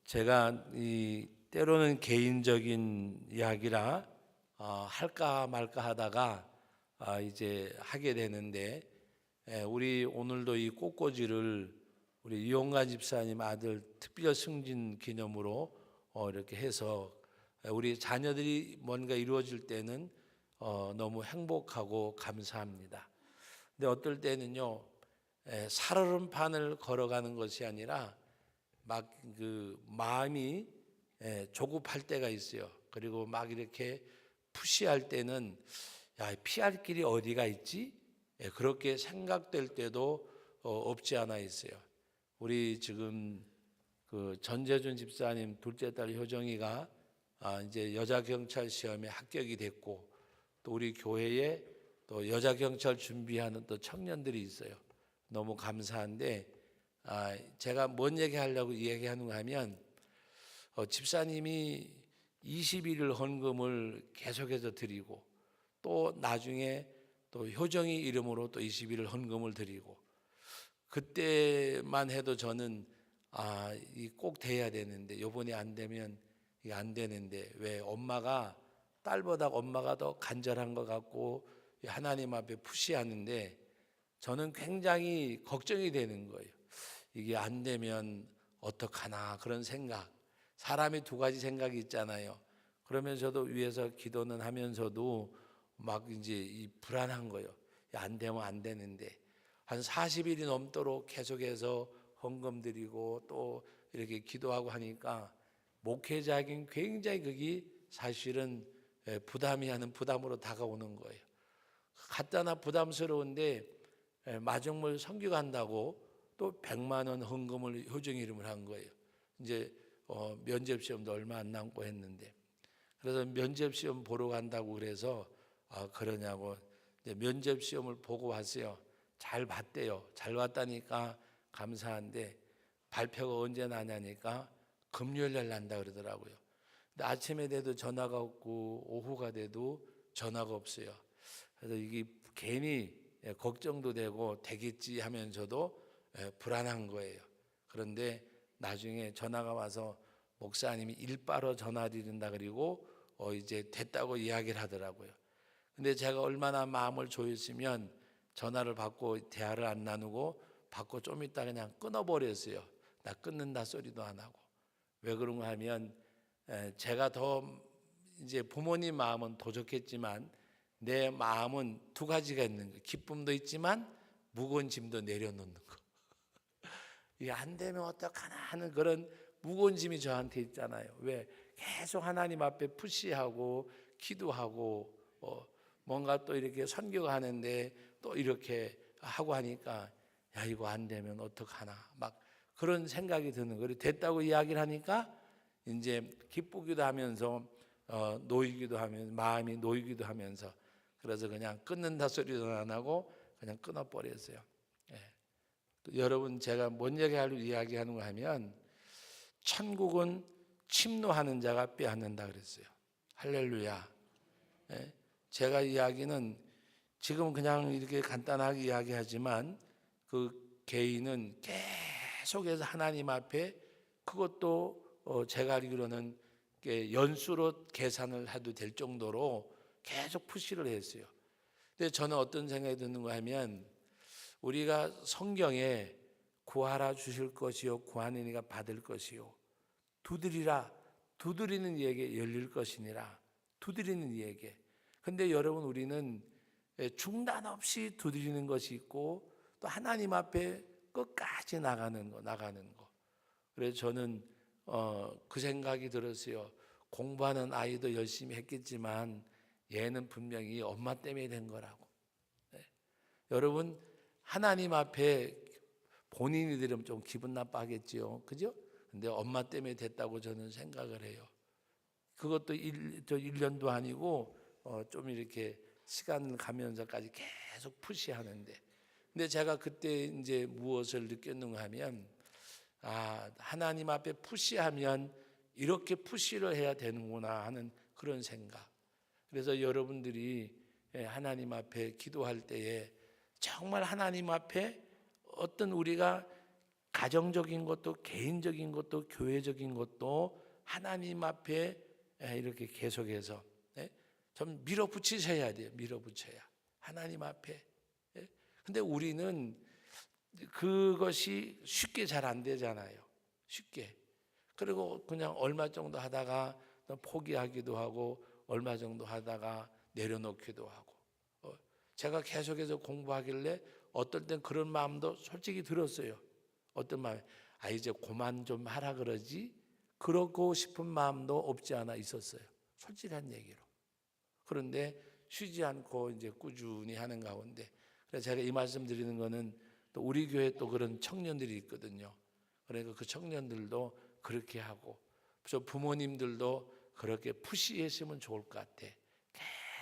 제가 때로는 개인적인 이야기라 할까 말까 하다가 이제 하게 되는데, 우리 오늘도 이 꽃꽂이를 우리 이용관 집사님 아들 특별 승진 기념으로 이렇게 해서 우리 자녀들이 뭔가 이루어질 때는 너무 행복하고 감사합니다. 근데 어떨 때는요, 살얼음판을 걸어가는 것이 아니라 막 그 마음이 조급할 때가 있어요. 그리고 막 이렇게 푸시할 때는 야, 피할 길이 어디가 있지? 그렇게 생각될 때도 없지 않아 있어요. 우리 지금 그 전재준 집사님 둘째 딸 효정이가 이제 여자 경찰 시험에 합격이 됐고, 또 우리 교회에 또 여자 경찰 준비하는 또 청년들이 있어요. 너무 감사한데, 제가 뭔 얘기하려고 얘기하는가 하면, 집사님이 21일 헌금을 계속해서 드리고, 또 나중에 또 효정이 이름으로 또 21일 헌금을 드리고, 그때만 해도 저는 이 꼭 돼야 되는데, 요번에 안 되면 이게 안 되는데, 왜 엄마가 딸보다 엄마가 더 간절한 것 같고 하나님 앞에 푸시하는데, 저는 굉장히 걱정이 되는 거예요. 이게 안 되면 어떡하나 그런 생각. 사람이 두 가지 생각이 있잖아요. 그러면서도 위에서 기도는 하면서도 막 이제 이 불안한 거예요. 안 되면 안 되는데, 한 40일이 넘도록 계속해서 헌금 드리고 또 이렇게 기도하고 하니까 목회자에겐 굉장히 그게 사실은 부담이 하는 부담으로 다가오는 거예요. 갖다나 부담스러운데, 마중물 선교 간다고 또 100만 원 헌금을 효정 이름을 한 거예요. 이제 면접 시험도 얼마 안 남고 했는데, 그래서 면접 시험 보러 간다고 그래서 그러냐고 이제 면접 시험을 보고 왔어요. 잘 봤대요. 잘 왔다니까 감사한데, 발표가 언제 나냐니까 금요일 날 난다 그러더라고요. 근데 아침에 돼도 전화가 없고 오후가 돼도 전화가 없어요. 그래서 이게 괜히 걱정도 되고 되겠지 하면서도 불안한 거예요. 그런데 나중에 전화가 와서 목사님이 일바로 전화 드린다 그리고 이제 됐다고 이야기를 하더라고요. 근데 제가 얼마나 마음을 조였으면 전화를 받고 대화를 안 나누고 받고 좀 있다 그냥 끊어버렸어요. 나 끊는다 소리도 안 하고. 왜 그런가 하면, 제가 더 이제 부모님 마음은 더 좋겠지만 내 마음은 두 가지가 있는 거예요. 기쁨도 있지만 무거운 짐도 내려놓는 거. 이게 안 되면 어떡하나 하는 그런 무거운 짐이 저한테 있잖아요. 왜? 계속 하나님 앞에 푸시하고 기도하고 뭔가 또 이렇게 선교하는데 또 이렇게 하고 하니까, 야, 이거 안 되면 어떡하나 막 그런 생각이 드는 거예요. 됐다고 이야기를 하니까 이제 기쁘기도 하면서 놓이기도 하면서 마음이 놓이기도 하면서, 그래서 그냥 끊는다 소리도 안 하고 그냥 끊어버렸어요. 여러분, 제가 뭔 얘기하려고 이야기하는 거 하면, 천국은 침노하는 자가 빼앗는다 그랬어요. 할렐루야. 제가 이야기는 지금 그냥 이렇게 간단하게 이야기하지만, 그 개인은 계속해서 하나님 앞에, 그것도 제가 알기로는 연수로 계산을 해도 될 정도로 계속 푸시를 했어요. 근데 저는 어떤 생각이 드는가 하면, 우리가 성경에 구하라 주실 것이요 구하는 이가 받을 것이요 두드리라 두드리는 이에게 열릴 것이니라. 두드리는 이에게. 근데 여러분, 우리는 중단 없이 두드리는 것이 있고 또 하나님 앞에 끝까지 나가는 거. 그래서 저는 그 생각이 들었어요. 공부하는 아이도 열심히 했겠지만 얘는 분명히 엄마 때문에 된 거라고. 여러분, 하나님 앞에 본인이 들으면 좀 기분 나빠하겠지요. 그죠? 근데 엄마 때문에 됐다고 저는 생각을 해요. 그것도 1년도 아니고 좀 이렇게 시간을 가면서까지 계속 푸시하는데, 근데 제가 그때 이제 무엇을 느꼈는가 하면, 하나님 앞에 푸시하면 이렇게 푸시를 해야 되는구나 하는 그런 생각. 그래서 여러분들이 하나님 앞에 기도할 때에 정말 하나님 앞에 어떤 우리가 가정적인 것도 개인적인 것도 교회적인 것도 하나님 앞에 이렇게 계속해서 좀 밀어붙이셔야 돼요. 밀어붙여야 하나님 앞에. 근데 우리는 그것이 쉽게 잘 안 되잖아요. 쉽게. 그리고 그냥 얼마 정도 하다가 포기하기도 하고 얼마 정도 하다가 내려놓기도 하고. 제가 계속해서 공부하길래 어떨 땐 그런 마음도 솔직히 들었어요. 어떤 마음에 이제 그만 좀 하라 그러지, 그러고 싶은 마음도 없지 않아 있었어요. 솔직한 얘기로. 그런데 쉬지 않고 이제 꾸준히 하는 가운데, 그래서 제가 이 말씀 드리는 거는 또 우리 교회 또 그런 청년들이 있거든요. 그러니까 그 청년들도 그렇게 하고, 저 부모님들도 그렇게 푸시했으면 좋을 것 같아.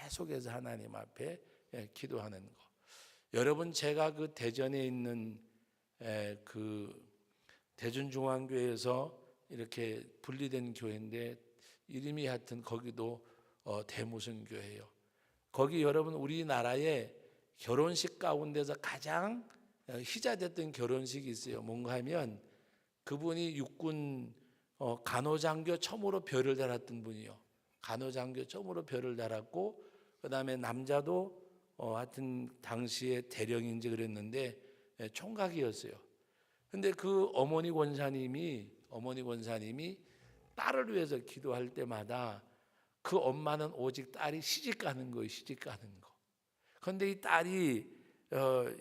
계속해서 하나님 앞에 기도하는 거. 여러분, 제가 그 대전에 있는 그 대전중앙교회에서 이렇게 분리된 교회인데, 이름이 하여튼 거기도 대무선교회예요. 거기 여러분, 우리나라에 결혼식 가운데서 가장 희자됐던 결혼식이 있어요. 뭔가 하면 그분이 육군 간호장교 처음으로 별을 달았던 분이요. 간호장교 처음으로 별을 달았고, 그 다음에 남자도 하여튼 당시에 대령인지 그랬는데 총각이었어요. 근데 그 어머니 권사님이 딸을 위해서 기도할 때마다 그 엄마는 오직 딸이 시집 가는 거예요. 시집 가는 거. 그런데 이 딸이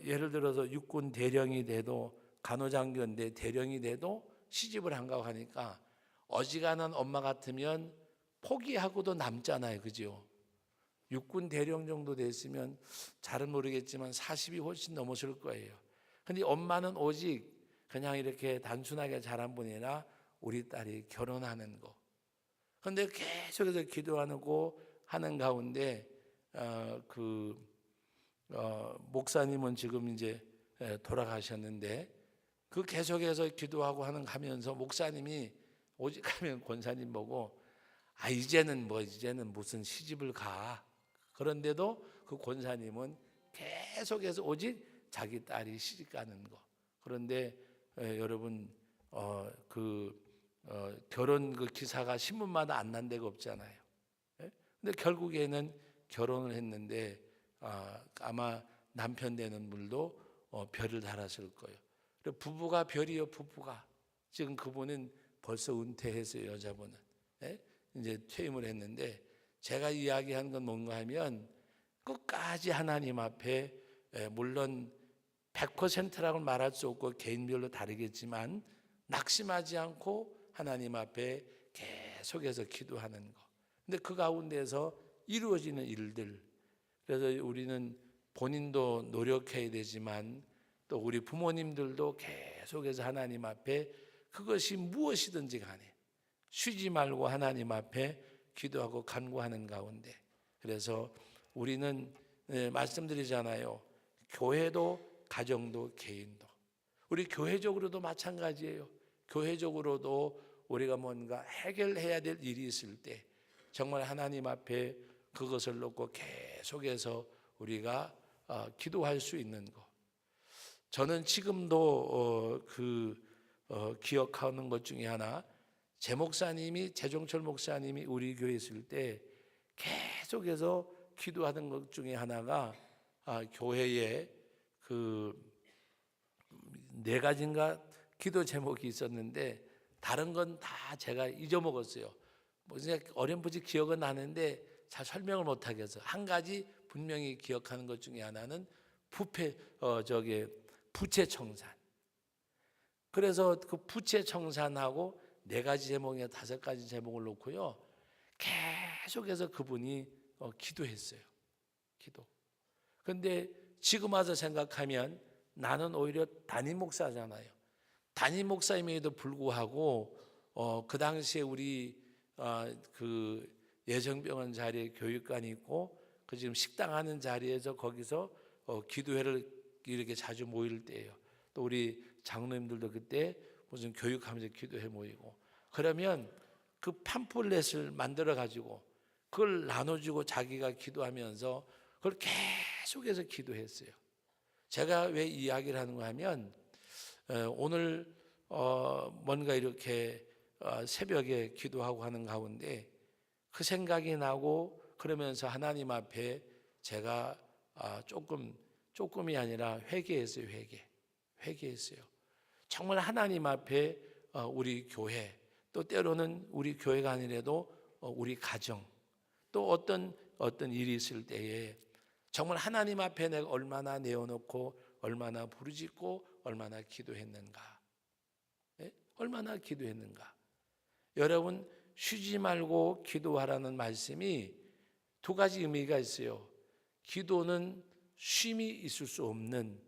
예를 들어서 육군 대령이 돼도, 간호장교인데 대령이 돼도 시집을 안 가고 하니까 어지간한 엄마 같으면 포기하고도 남잖아요. 그죠? 육군 대령 정도 됐으면 잘은 모르겠지만 40이 훨씬 넘었을 거예요. 근데 엄마는 오직 그냥 이렇게 단순하게 자란 분이 아니라 우리 딸이 결혼하는 거. 그런데 계속해서 기도하고 하는 가운데 목사님은 지금 이제 돌아가셨는데, 그 계속해서 기도하고 하면서 목사님이 오직 하면 권사님 보고 이제는 무슨 시집을 가. 그런데도 그 권사님은 계속해서 오직 자기 딸이 시집 가는 거. 그런데 여러분 결혼 그 기사가 신문마다 안 난 데가 없잖아요. 근데 결국에는 결혼을 했는데 아마 남편 되는 분도 별을 달았을 거예요. 부부가 별이요, 부부가. 지금 그분은 벌써 은퇴했어요, 여자분은. 이제 퇴임을 했는데, 제가 이야기한 건 뭔가 하면 끝까지 하나님 앞에, 물론 100%라고 말할 수 없고 개인별로 다르겠지만 낙심하지 않고 하나님 앞에 계속해서 기도하는 거. 근데 그 가운데서 이루어지는 일들, 그래서 우리는 본인도 노력해야 되지만 또 우리 부모님들도 계속해서 하나님 앞에 그것이 무엇이든지 간에 쉬지 말고 하나님 앞에 기도하고 간구하는 가운데, 그래서 우리는 말씀드리잖아요. 교회도 가정도 개인도, 우리 교회적으로도 마찬가지예요. 교회적으로도 우리가 뭔가 해결해야 될 일이 있을 때 정말 하나님 앞에 그것을 놓고 계속해서 우리가 기도할 수 있는 것. 저는 지금도 기억하는 것 중에 하나, 제종철 목사님이 우리 교회에 있을 때 계속해서 기도하던 것 중에 하나가 교회에 그 4가지인가 기도 제목이 있었는데 다른 건 다 제가 잊어먹었어요. 그냥 어렴풋이 기억은 나는데 잘 설명을 못 하겠어요. 한 가지 분명히 기억하는 것 중에 하나는 부채 청산. 그래서 그 부채 청산하고 4가지 제목에 5가지 제목을 놓고요, 계속해서 그분이 기도했어요. 기도. 그런데 지금 와서 생각하면 나는 오히려 담임 목사잖아요. 담임 목사임에도 불구하고 그 당시에 우리 그 예정병원 자리에 교육관이 있고 그 지금 식당 하는 자리에서 거기서 기도회를 이렇게 자주 모일 때예요. 또 우리 장로님들도 그때 무슨 교육하면서 기도회 모이고, 그러면 그 팜플렛을 만들어 가지고 그걸 나눠주고 자기가 기도하면서 그걸 계속해서 기도했어요. 제가 왜 이야기를 하는가 하면 오늘 뭔가 이렇게 새벽에 기도하고 하는 가운데 그 생각이 나고 그러면서 하나님 앞에 제가 조금이 아니라 회개했어요. 회개했어요. 정말 하나님 앞에 우리 교회, 또 때로는 우리 교회가 아니라도 우리 가정, 또 어떤 일이 있을 때에 정말 하나님 앞에 내가 얼마나 내어놓고 얼마나 부르짖고 얼마나 기도했는가. 예? 얼마나 기도했는가. 여러분, 쉬지 말고 기도하라는 말씀이 두 가지 의미가 있어요. 기도는 쉼이 있을 수 없는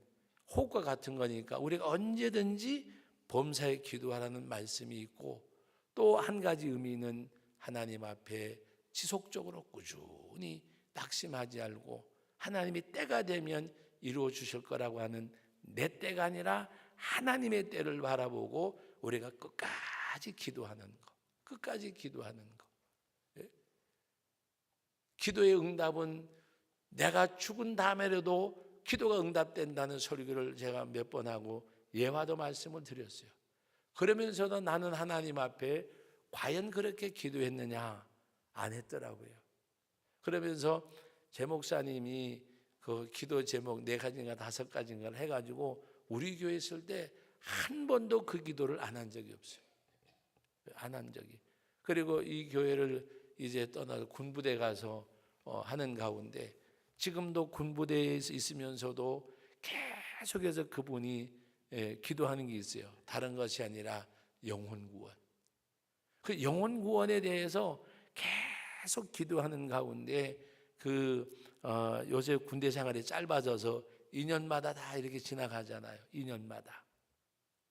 호흡과 같은 거니까 우리가 언제든지 범사에 기도하라는 말씀이 있고, 또 한 가지 의미는 하나님 앞에 지속적으로 꾸준히 낙심하지 말고 하나님이 때가 되면 이루어 주실 거라고 하는 내 때가 아니라 하나님의 때를 바라보고 우리가 끝까지 기도하는 것. 끝까지 기도하는 것. 예? 기도의 응답은 내가 죽은 다음에라도 기도가 응답된다는 소리를 제가 몇 번 하고 예화도 말씀을 드렸어요. 그러면서도 나는 하나님 앞에 과연 그렇게 기도했느냐? 안 했더라고요. 그러면서 제 목사님이 그 기도 제목 4가지인가 5가지인가를 해가지고 우리 교회 있을 때 한 번도 그 기도를 안 한 적이 없어요. 안 한 적이. 그리고 이 교회를 이제 떠나서 군부대 가서 하는 가운데 지금도 군부대에 있으면서도 계속해서 그분이 기도하는 게 있어요. 다른 것이 아니라 영혼 구원. 그 영혼 구원에 대해서 계속 기도하는 가운데 요새 군대 생활이 짧아져서 2년마다 다 이렇게 지나가잖아요. 2년마다.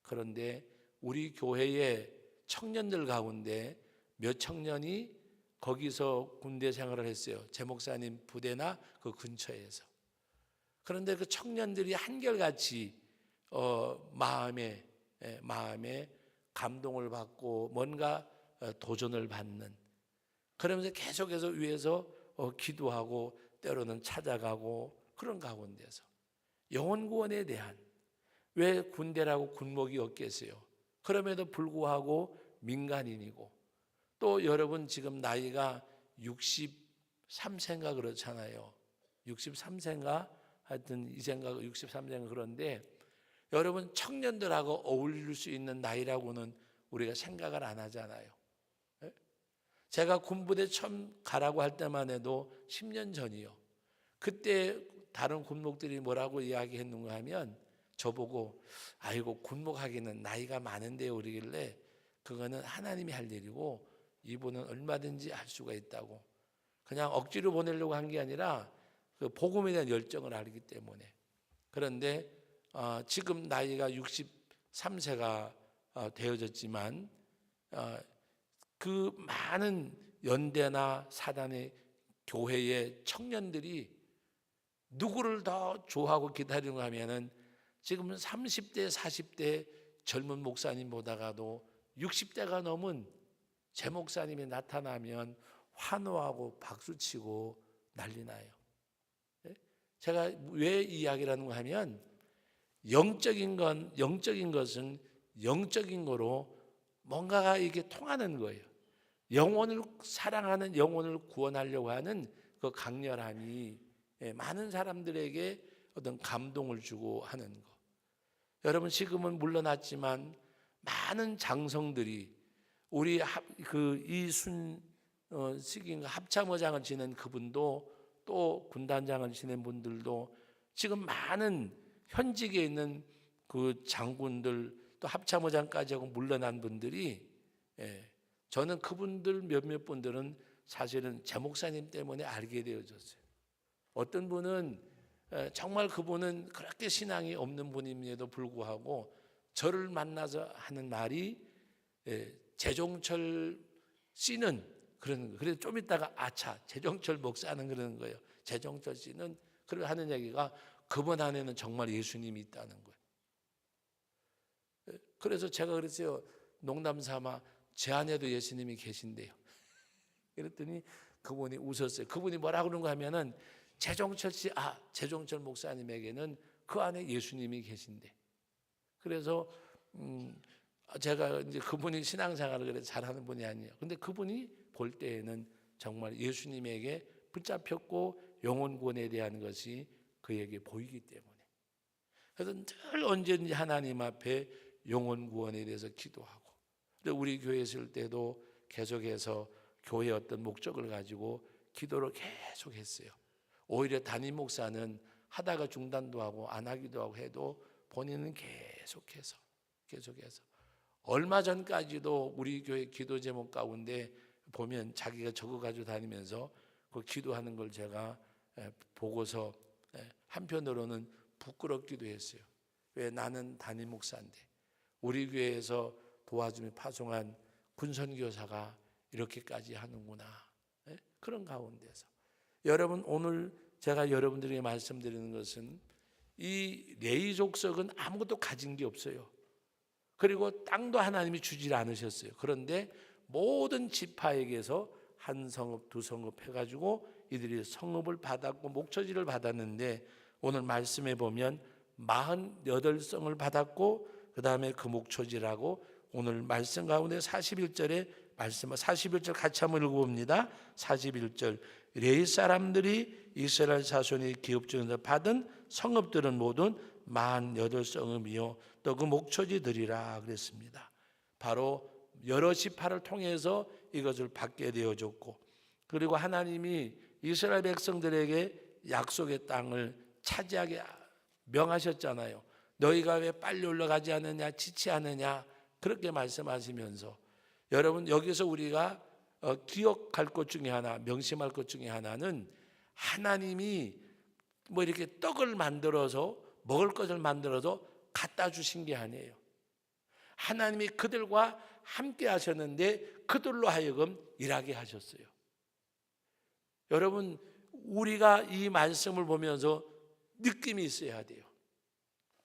그런데 우리 교회의 청년들 가운데 몇 청년이 거기서 군대 생활을 했어요. 제 목사님 부대나 그 근처에서. 그런데 그 청년들이 한결같이 마음에 감동을 받고 뭔가 도전을 받는, 그러면서 계속해서 위에서 기도하고 때로는 찾아가고 그런 가운데서 영혼 구원에 대한, 왜 군대라고 군목이 없겠어요? 그럼에도 불구하고 민간인이고, 또 여러분 지금 나이가 63세인가 그렇잖아요. 63세인가 하여튼 이 생각 63세인가 그런데 여러분 청년들하고 어울릴 수 있는 나이라고는 우리가 생각을 안 하잖아요. 제가 군부대 처음 가라고 할 때만 해도 10년 전이요. 그때 다른 군목들이 뭐라고 이야기했는가 하면 저보고 아이고 군목하기는 나이가 많은데요 그러길래 그거는 하나님이 할 일이고 이분은 얼마든지 할 수가 있다고, 그냥 억지로 보내려고 한 게 아니라 그 복음에 대한 열정을 알기 때문에. 그런데 지금 나이가 63세가 되어졌지만 그 많은 연대나 사단의 교회의 청년들이 누구를 더 좋아하고 기다리는가 하면은 지금 30대 40대 젊은 목사님보다가도 60대가 넘은 제 목사님이 나타나면 환호하고 박수치고 난리 나요. 제가 왜 이 이야기를 하는가 하면 영적인 것은 영적인 거로 뭔가가 이게 통하는 거예요. 영혼을 사랑하는, 영혼을 구원하려고 하는 그 강렬함이 많은 사람들에게 어떤 감동을 주고 하는 거. 여러분 지금은 물러났지만 많은 장성들이 우리 이순식인가 합참의장을 지낸 그분도, 또 군단장을 지낸 분들도 지금 많은 현직에 있는 그 장군들, 또 합참의장까지 하고 물러난 분들이, 저는 그분들 몇몇 분들은 사실은 제 목사님 때문에 알게 되어졌어요. 어떤 분은 정말 그분은 그렇게 신앙이 없는 분임에도 불구하고 저를 만나서 하는 말이 재종철 씨는 그러는 거예요. 그래서 좀 있다가 아차 재종철 목사는 그러는 거예요. 재종철 씨는 그렇게 하는 얘기가 그분 안에는 정말 예수님이 있다는 거예요. 그래서 제가 그랬어요. 농담 삼아 제 안에도 예수님이 계신대요. 그랬더니 그분이 웃었어요. 그분이 뭐라고 그러는가 하면은 재종철 목사님에게는 그 안에 예수님이 계신대. 그래서 제가 이제 그분이 신앙생활을 그래 잘하는 분이 아니에요. 근데 그분이 볼 때에는 정말 예수님에게 붙잡혔고 영혼 구원에 대한 것이 그에게 보이기 때문에, 그래서 늘 언제든지 하나님 앞에 영혼 구원에 대해서 기도하고, 우리 교회에 있을 때도 계속해서 교회의 어떤 목적을 가지고 기도를 계속했어요. 오히려 담임 목사는 하다가 중단도 하고 안 하기도 하고 해도 본인은 계속해서 얼마 전까지도 우리 교회 기도 제목 가운데 보면 자기가 적어가지고 다니면서 그 기도하는 걸 제가 보고서 한편으로는 부끄럽기도 했어요. 왜? 나는 담임 목사인데 우리 교회에서 도와주며 파송한 군선교사가 이렇게까지 하는구나. 그런 가운데서 여러분, 오늘 제가 여러분들에게 말씀드리는 것은 이 레위 족속은 아무것도 가진 게 없어요. 그리고 땅도 하나님이 주질 않으셨어요. 그런데 모든 지파에게서 한 성읍, 두 성읍 해가지고 이들이 성읍을 받았고 목초지를 받았는데, 오늘 말씀에 보면 48성을 받았고 그 다음에 그 목초지라고 오늘 말씀 가운데 41절에 말씀, 41절 같이 한번 읽어봅니다. 41절, 레위 사람들이 이스라엘 자손이 기업 중에서 받은 성읍들은 모두 48성읍이요 또 그 목초지들이라 그랬습니다. 바로 여러 지파를 통해서 이것을 받게 되어졌고, 그리고 하나님이 이스라엘 백성들에게 약속의 땅을 차지하게 명하셨잖아요. 너희가 왜 빨리 올라가지 않느냐, 지체하느냐, 그렇게 말씀하시면서, 여러분 여기서 우리가 기억할 것 중에 하나, 명심할 것 중에 하나는 하나님이 뭐 이렇게 떡을 만들어서 먹을 것을 만들어서 갖다 주신 게 아니에요. 하나님이 그들과 함께 하셨는데 그들로 하여금 일하게 하셨어요. 여러분, 우리가 이 말씀을 보면서 느낌이 있어야 돼요.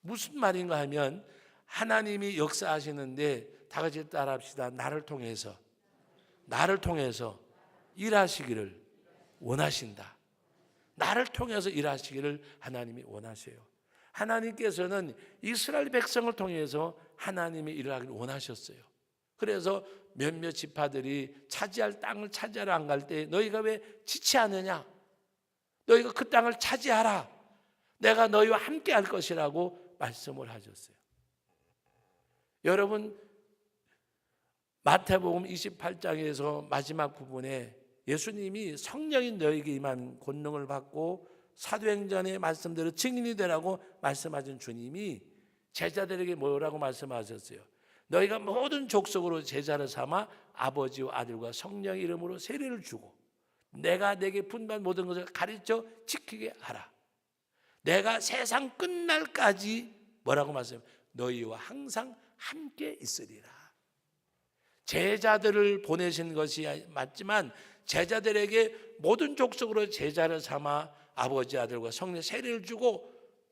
무슨 말인가 하면 하나님이 역사하시는데 다 같이 따라합시다. 나를 통해서 일하시기를 원하신다. 나를 통해서 일하시기를 하나님이 원하셔요. 하나님께서는 이스라엘 백성을 통해서 하나님이 일을 하기를 원하셨어요. 그래서 몇몇 지파들이 차지할 땅을 차지하러 안 갈 때 너희가 왜 지체하느냐, 너희가 그 땅을 차지하라, 내가 너희와 함께 할 것이라고 말씀을 하셨어요. 여러분, 마태복음 28장에서 마지막 부분에 예수님이 성령이 너에게 임한 권능을 받고 사도행전의 말씀대로 증인이 되라고 말씀하신 주님이 제자들에게 뭐라고 말씀하셨어요? 너희가 모든 족속으로 제자를 삼아 아버지와 아들과 성령의 이름으로 세례를 주고 내가 내게 분반 모든 것을 가르쳐 지키게 하라. 내가 세상 끝날까지 뭐라고 말씀해요? 너희와 항상 함께 있으리라. 제자들을 보내신 것이 맞지만 제자들에게 모든 족속으로 제자를 삼아 아버지 아들과 성령 세례를 주고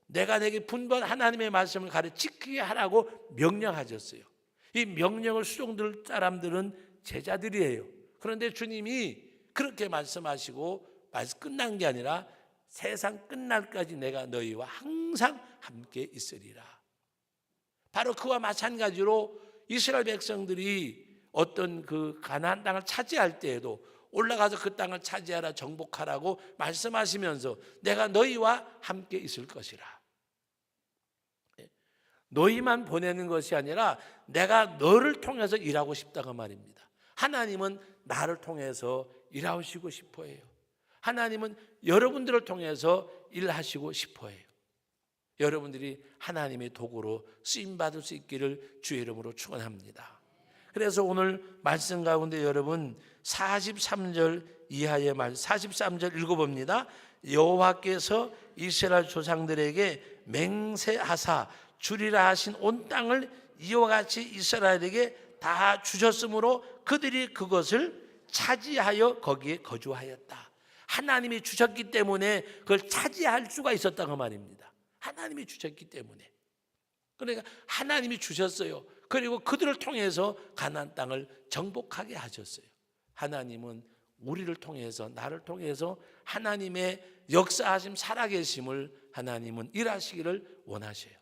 내가 내게 분반 하나님의 말씀을 가르쳐 지키게 하라고 명령하셨어요. 이 명령을 수종들 사람들은 제자들이에요. 그런데 주님이 그렇게 말씀하시고 말씀 끝난 게 아니라 세상 끝날까지 내가 너희와 항상 함께 있으리라. 바로 그와 마찬가지로 이스라엘 백성들이 어떤 그 가나안 땅을 차지할 때에도 올라가서 그 땅을 차지하라, 정복하라고 말씀하시면서 내가 너희와 함께 있을 것이라. 너희만 보내는 것이 아니라 내가 너를 통해서 일하고 싶다고 말입니다. 하나님은 나를 통해서 일하시고 싶어 해요. 하나님은 여러분들을 통해서 일하시고 싶어 해요. 여러분들이 하나님의 도구로 쓰임받을 수 있기를 주의 이름으로 축원합니다. 그래서 오늘 말씀 가운데 여러분 43절 이하의 말, 43절 읽어봅니다. 여호와께서 이스라엘 조상들에게 맹세하사 주리라 하신 온 땅을 이와 같이 이스라엘에게 다 주셨으므로 그들이 그것을 차지하여 거기에 거주하였다. 하나님이 주셨기 때문에 그걸 차지할 수가 있었다고 말입니다. 하나님이 주셨기 때문에. 그러니까 하나님이 주셨어요. 그리고 그들을 통해서 가나안 땅을 정복하게 하셨어요. 하나님은 우리를 통해서, 나를 통해서 하나님의 역사하심, 살아계심을 하나님은 일하시기를 원하셔요.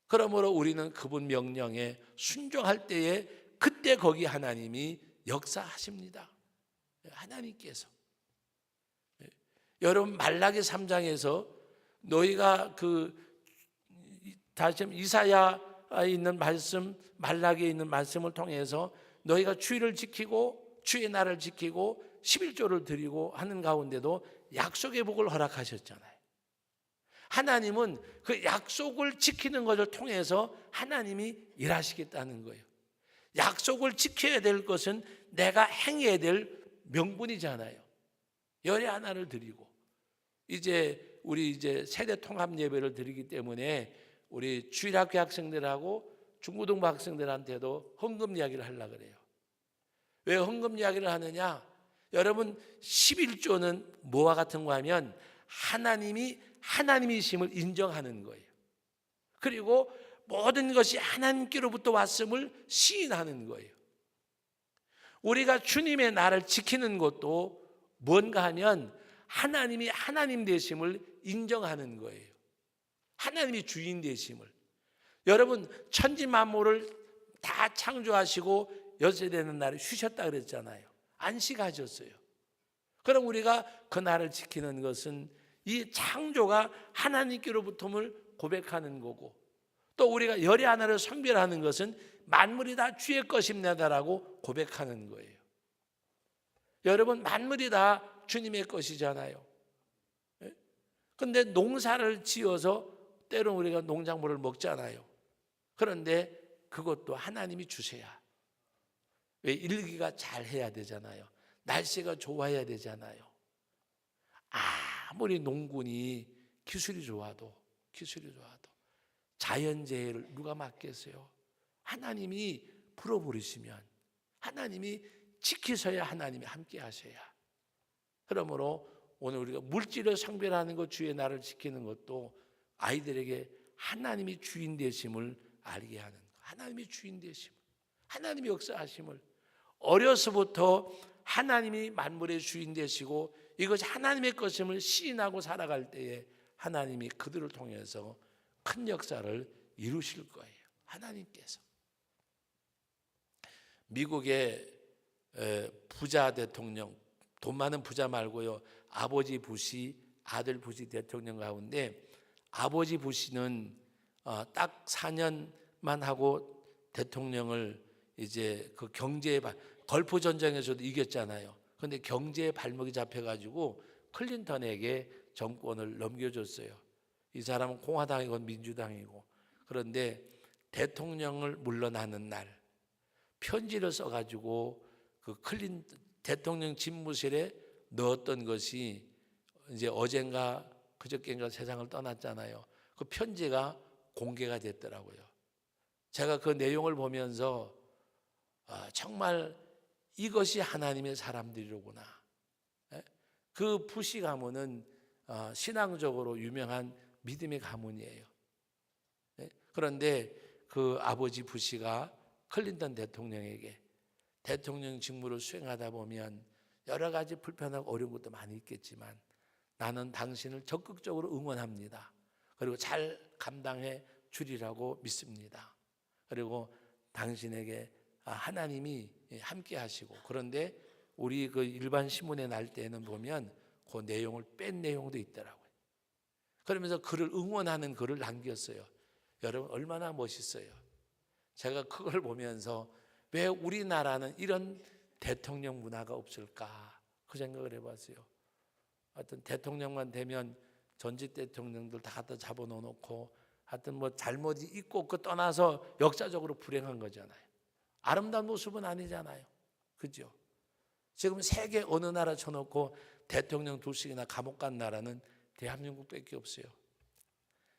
그러므로 우리는 그분 명령에 순종할 때에 그때 거기 하나님이 역사하십니다. 하나님께서. 여러분 말라기 3장에서 너희가 다시 이사야에 있는 말씀, 말라기에 있는 말씀을 통해서 너희가 주의를 지키고 주의 날을 지키고 11조를 드리고 하는 가운데도 약속의 복을 허락하셨잖아요. 하나님은 그 약속을 지키는 것을 통해서 하나님이 일하시겠다는 거예요. 약속을 지켜야 될 것은 내가 행해야 될 명분이잖아요. 열의 하나를 드리고 우리 이제 세대 통합 예배를 드리기 때문에 우리 주일학교 학생들하고 중고등부 학생들한테도 헌금 이야기를 하려고 그래요. 왜 헌금 이야기를 하느냐? 여러분 11조는 뭐와 같은 거 하면 하나님이 하나님이심을 인정하는 거예요. 그리고 모든 것이 하나님께로부터 왔음을 시인하는 거예요. 우리가 주님의 나를 지키는 것도 뭔가 하면 하나님이 하나님 되심을 인정하는 거예요. 하나님이 주인 되심을. 여러분 천지 만물을 다 창조하시고 여섯째 되는 날에 쉬셨다 그랬잖아요. 안식하셨어요. 그럼 우리가 그 날을 지키는 것은 이 창조가 하나님께로부터를 고백하는 거고, 또 우리가 열의 하나를 성별하는 것은 만물이 다 주의 것입니다라고 고백하는 거예요. 여러분 만물이 다 주님의 것이잖아요. 그런데 농사를 지어서 때로 우리가 농작물을 먹잖아요. 그런데 그것도 하나님이 주셔야. 왜? 일기가 잘 해야 되잖아요. 날씨가 좋아야 되잖아요. 아무리 농군이 기술이 좋아도 자연재해를 누가 막겠어요? 하나님이 풀어버리시면, 하나님이 지키셔야 하나님이 함께 하셔야. 그러므로 오늘 우리가 물질을 성별하는 것, 주의 나를 지키는 것도 아이들에게 하나님이 주인 되심을 알게 하는 것. 하나님이 주인 되심을, 하나님이 역사하심을, 어려서부터 하나님이 만물의 주인 되시고 이것이 하나님의 것임을 시인하고 살아갈 때에 하나님이 그들을 통해서 큰 역사를 이루실 거예요. 하나님께서. 미국의 부자 대통령, 돈 많은 부자 말고요, 아버지 부시, 아들 부시 대통령 가운데 아버지 부시는 딱 4년만 하고 대통령을 이제 그 경제의 걸프 전쟁에서도 이겼잖아요. 그런데 경제의 발목이 잡혀가지고 클린턴에게 정권을 넘겨줬어요. 이 사람은 공화당이고 민주당이고. 그런데 대통령을 물러나는 날 편지를 써가지고 그 클린턴 대통령 집무실에 넣었던 것이 이제 어젠가 그저께인가 세상을 떠났잖아요. 그 편지가 공개가 됐더라고요. 제가 그 내용을 보면서 정말 이것이 하나님의 사람들이로구나. 그 부시 가문은 신앙적으로 유명한 믿음의 가문이에요. 그런데 그 아버지 부시가 클린턴 대통령에게 대통령 직무를 수행하다 보면 여러 가지 불편하고 어려운 것도 많이 있겠지만 나는 당신을 적극적으로 응원합니다. 그리고 잘 감당해 주리라고 믿습니다. 그리고 당신에게 하나님이 함께 하시고, 그런데 우리 그 일반 신문에 날 때는 보면 그 내용을 뺀 내용도 있더라고요. 그러면서 그를 응원하는 글을 남겼어요. 여러분 얼마나 멋있어요. 제가 그걸 보면서 왜 우리나라는 이런 대통령 문화가 없을까 그 생각을 해봤어요. 하여튼 대통령만 되면 전직 대통령들 다 갖다 잡아놓고 하여튼 뭐 잘못이 있고 그 떠나서 역사적으로 불행한 거잖아요. 아름다운 모습은 아니잖아요. 그죠? 지금 세계 어느 나라 쳐놓고 대통령 둘씩이나 감옥 간 나라는 대한민국밖에 없어요.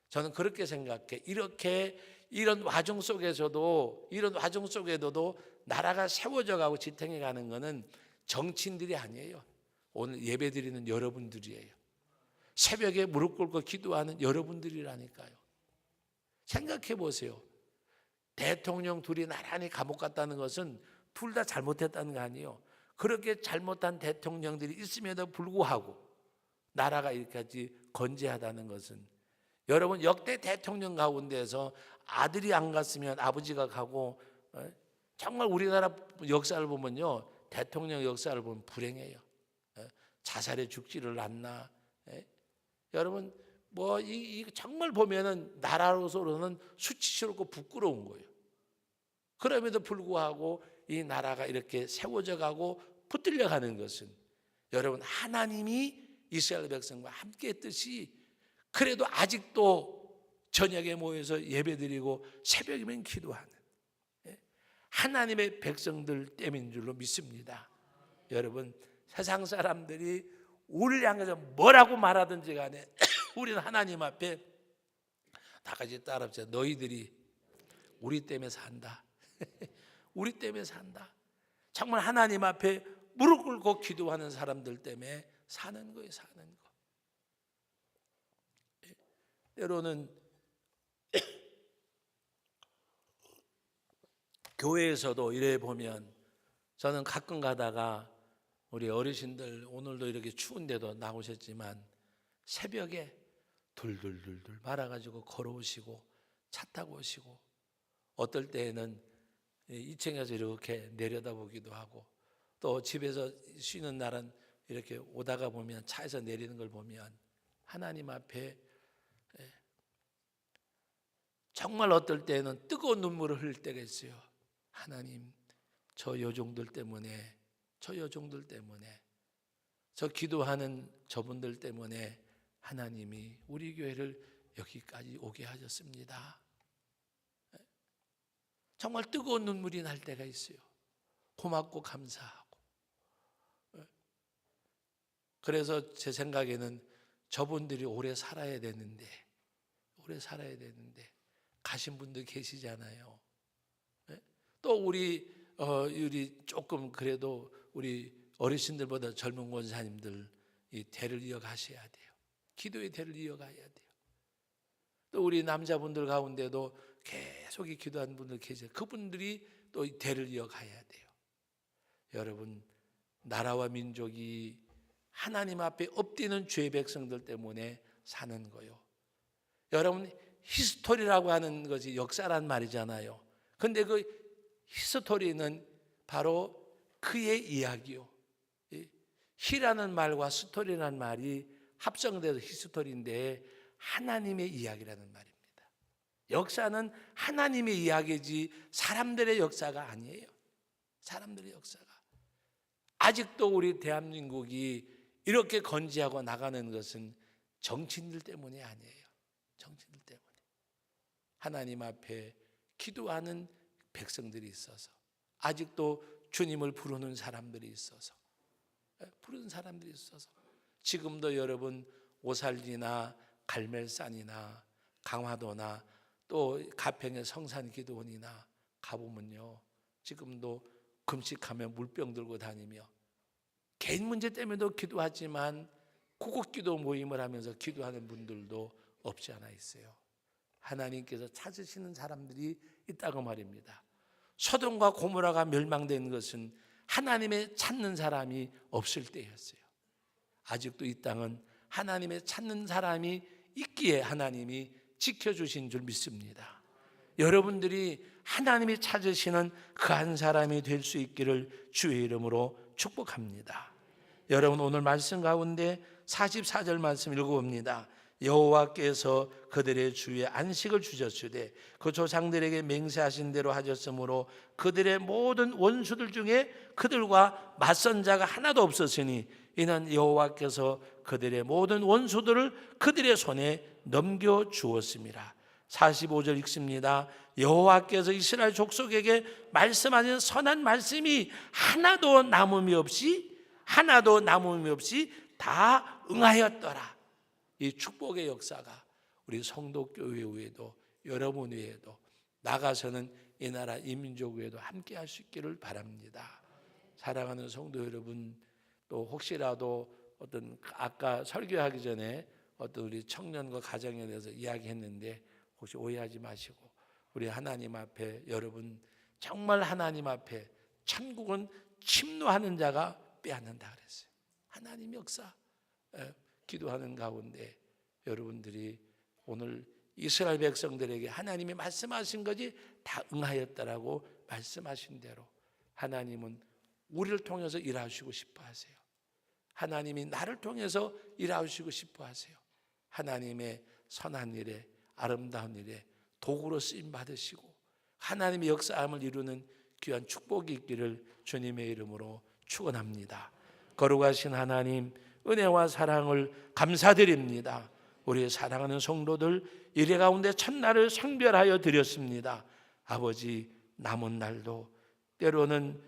저는 그렇게 생각해. 이런 와중 속에서도 나라가 세워져 가고 지탱해 가는 것은 정치인들이 아니에요. 오늘 예배 드리는 여러분들이에요. 새벽에 무릎 꿇고 기도하는 여러분들이라니까요. 생각해 보세요. 대통령 둘이 나란히 감옥 갔다는 것은 둘 다 잘못했다는 거 아니에요. 그렇게 잘못한 대통령들이 있음에도 불구하고 나라가 이렇게까지 건재하다는 것은 여러분 역대 대통령 가운데서 아들이 안 갔으면 아버지가 가고, 정말 우리나라 역사를 보면요, 대통령 역사를 보면 불행해요. 자살에 죽지를 않나. 여러분 뭐 정말 보면은 나라로서는 수치스럽고 부끄러운 거예요. 그럼에도 불구하고 이 나라가 이렇게 세워져 가고 붙들려 가는 것은, 여러분 하나님이 이스라엘 백성과 함께 했듯이, 그래도 아직도 저녁에 모여서 예배드리고 새벽이면 기도하는 하나님의 백성들 때문인 줄로 믿습니다. 여러분 세상 사람들이 우리를 향해서 뭐라고 말하든지 간에 우리는 하나님 앞에 다 같이 따라합시다. 너희들이 우리 때문에 산다. 우리 때문에 산다. 정말 하나님 앞에 무릎 꿇고 기도하는 사람들 때문에 사는 거예요. 사는 거. 때로는 교회에서도 이래 보면, 저는 가끔 가다가 우리 어르신들 오늘도 이렇게 추운데도 나오셨지만 새벽에 둘둘둘둘 말아가지고 걸어오시고 차 타고 오시고, 어떨 때에는 2층에서 이렇게 내려다보기도 하고, 또 집에서 쉬는 날은 이렇게 오다가 보면 차에서 내리는 걸 보면 하나님 앞에 정말 어떨 때는 뜨거운 눈물을 흘릴 때가 있어요. 하나님, 저 여종들 때문에, 저 여종들 때문에, 저 기도하는 저분들 때문에 하나님이 우리 교회를 여기까지 오게 하셨습니다. 정말 뜨거운 눈물이 날 때가 있어요. 고맙고 감사하고. 그래서 제 생각에는 저분들이 오래 살아야 되는데, 오래 살아야 되는데 가신 분들 계시잖아요. 또 우리 조금 그래도 우리 어르신들보다 젊은 권사님들 이 대를 이어가셔야 돼요. 기도의 대를 이어가야 돼요. 또 우리 남자분들 가운데도 계속 기도하는 분들 계세요. 그분들이 또 이 대를 이어가야 돼요. 여러분, 나라와 민족이 하나님 앞에 엎드리는 죄의 백성들 때문에 사는 거요. 여러분, 히스토리라고 하는 것이 역사란 말이잖아요. 근데 그 히스토리는 바로 그의 이야기요. 히라는 말과 스토리라는 말이 합성돼서 히스토리인데 하나님의 이야기라는 말입니다. 역사는 하나님의 이야기지 사람들의 역사가 아니에요. 사람들의 역사가. 아직도 우리 대한민국이 이렇게 건재하고 나가는 것은 정치인들 때문이 아니에요. 정치인들 때문에. 하나님 앞에 기도하는 백성들이 있어서, 아직도 주님을 부르는 사람들이 있어서, 지금도 여러분 오살리나 갈멜산이나 강화도나 또 가평의 성산기도원이나 가보면요, 지금도 금식하며 물병 들고 다니며 개인 문제 때문에도 기도하지만 구국기도 모임을 하면서 기도하는 분들도 없지 않아 있어요. 하나님께서 찾으시는 사람들이 있다고 말입니다. 소돔과 고모라가 멸망된 것은 하나님의 찾는 사람이 없을 때였어요. 아직도 이 땅은 하나님의 찾는 사람이 있기에 하나님이 지켜주신 줄 믿습니다. 여러분들이 하나님이 찾으시는 그 한 사람이 될 수 있기를 주의 이름으로 축복합니다. 여러분, 오늘 말씀 가운데 44절 말씀 읽어봅니다. 여호와께서 그들의 주에 안식을 주셨으되 그 조상들에게 맹세하신 대로 하셨으므로 그들의 모든 원수들 중에 그들과 맞선 자가 하나도 없었으니 이는 여호와께서 그들의 모든 원수들을 그들의 손에 넘겨주었습니다. 45절 읽습니다. 여호와께서 이스라엘 족속에게 말씀하신 선한 말씀이 하나도 남음이 없이 다 응하였더라. 이 축복의 역사가 우리 성도교회 외에도, 여러분 외에도, 나가서는 이 나라 이민족 외에도 함께 할 수 있기를 바랍니다. 사랑하는 성도 여러분, 또 혹시라도 어떤 아까 설교하기 전에 어떤 우리 청년과 가정에 대해서 이야기했는데 혹시 오해하지 마시고, 우리 하나님 앞에, 여러분 정말 하나님 앞에 천국은 침노하는 자가 빼앗는다 그랬어요. 하나님 역사, 기도하는 가운데 여러분들이 오늘 이스라엘 백성들에게 하나님이 말씀하신 것이 다 응하였다라고 말씀하신 대로 하나님은 우리를 통해서 일하시고 싶어 하세요. 하나님이 나를 통해서 일하시고 싶어 하세요. 하나님의 선한 일에, 아름다운 일에 도구로 쓰임 받으시고 하나님의 역사함을 이루는 귀한 축복이 있기를 주님의 이름으로 축원합니다. 거룩하신 하나님, 은혜와 사랑을 감사드립니다. 우리 사랑하는 성도들 일해 가운데 첫날을 성별하여 드렸습니다. 아버지, 남은 날도 때로는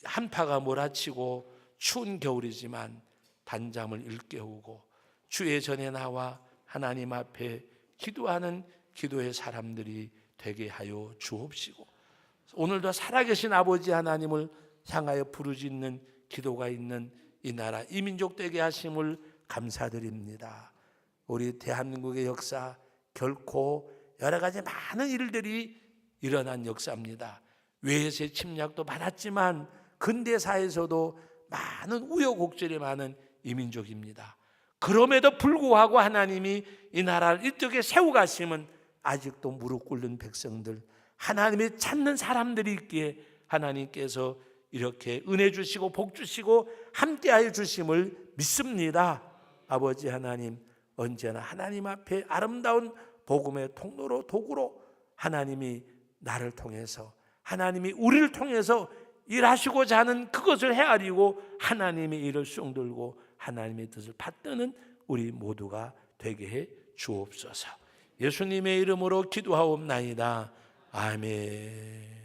한파가 몰아치고 추운 겨울이지만 단잠을 일깨우고 주의 전에 나와 하나님 앞에 기도하는 기도의 사람들이 되게 하여 주옵시고, 오늘도 살아계신 아버지 하나님을 향하여 부르짖는 기도가 있는 이 나라 이 민족 되게 하심을 감사드립니다. 우리 대한민국의 역사 결코 여러 가지 많은 일들이 일어난 역사입니다. 외세의 침략도 많았지만 근대사에서도 많은 우여곡절이 많은 이민족입니다. 그럼에도 불구하고 하나님이 이 나라를 이쪽에 세우가심은 아직도 무릎 꿇는 백성들, 하나님이 찾는 사람들이 있기에 하나님께서 이렇게 은혜 주시고 복 주시고 함께하여 주심을 믿습니다. 아버지 하나님, 언제나 하나님 앞에 아름다운 복음의 통로로 도구로 하나님이 나를 통해서, 하나님이 우리를 통해서 일하시고자 하는 그것을 헤아리고 하나님의 일을 쑥들고 하나님의 뜻을 받드는 우리 모두가 되게 해 주옵소서. 예수님의 이름으로 기도하옵나이다. 아멘.